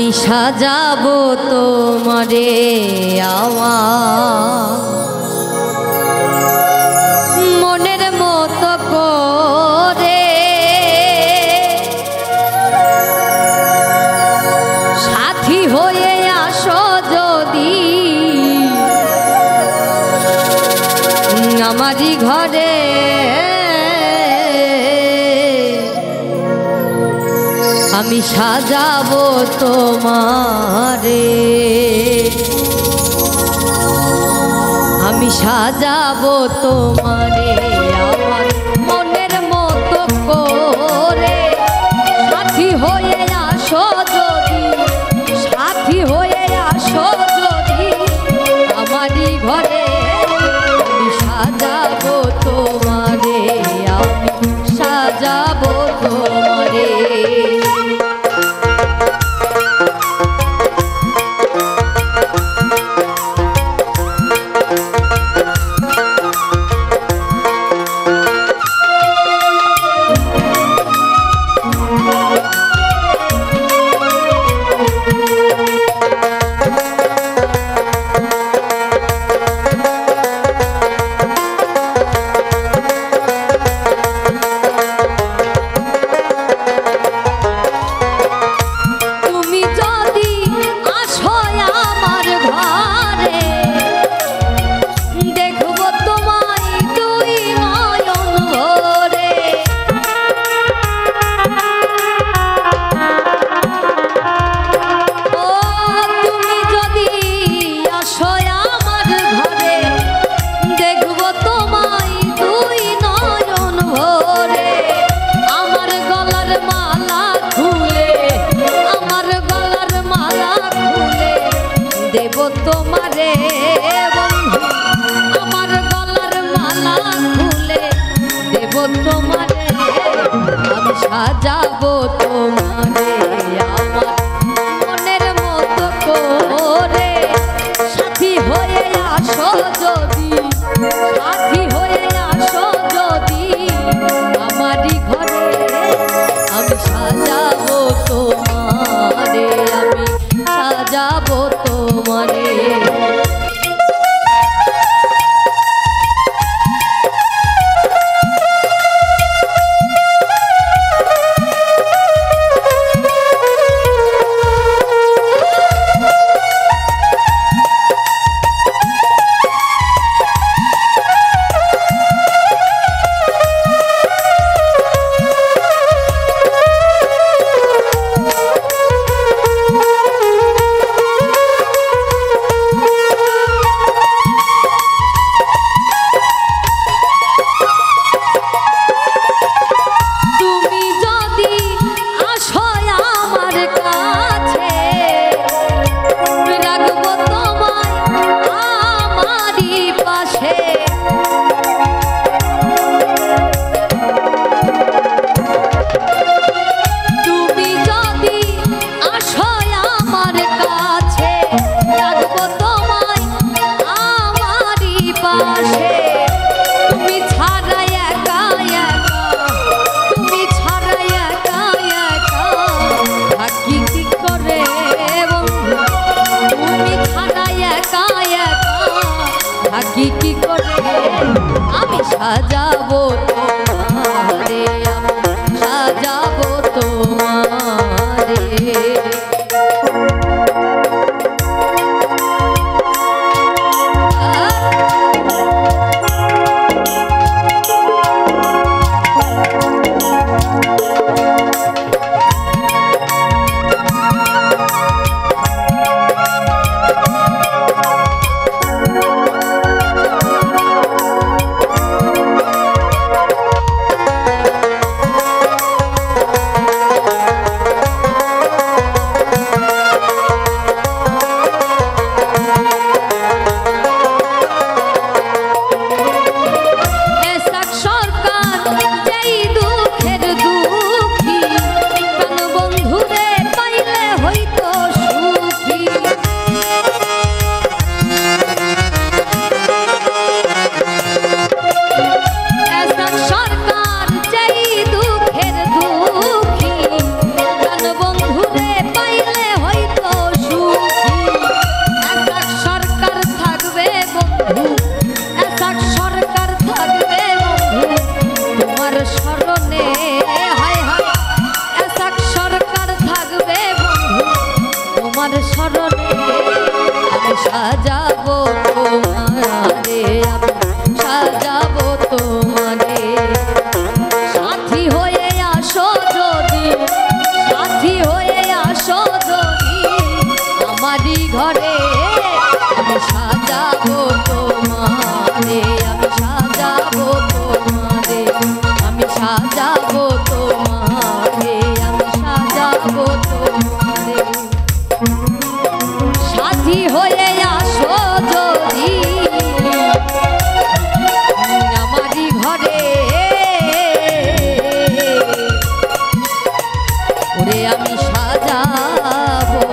আমি সাজাবো তোমারে আমার মনের মতো করে, সাথী হয়ে আসো যদি আমারই ঘরে। আমি সাজাবো তোমারে, আমি সাজাবো তোমারে আমার মনের মতো করে, সাথী হয়ে আসো যদি, সাথী হয়ে আসো যদি আমারই ঘরে। আমি সাজাবো তোমারে, আমি সাজাবো তোমারে। তোমারে বন্ধু আমার গলার মালা খুলে দেব তোমারে, আমি সাজাবো তোমারে আমার মনের মতো করে, সাথী হয়ে আসো যদি, সাথী হয়ে আসো যদি আমারই ঘরে। আমি সাজাবো তোমারে, আমি সাজাবো তোমারে। কি করে আমি সাজাবো তোমারে, আমি সাজাবো তোমারে। স্মরণে আমি সাজাবো তোমারে, আমি সাজাবো তোমারে। সাথী হয়ে আসো যদি, সাথী হয়ে আসো যদি আমারই ঘরে, আমি সাজাবো তোমারে, আমি সাজাবো তোমারে, আমি সাজাবো তোমারে, আমি সাজাবো তোমারে। সাথী হয়ে আসো যদি আমারই ঘরে, ওরে আমি সাজাবো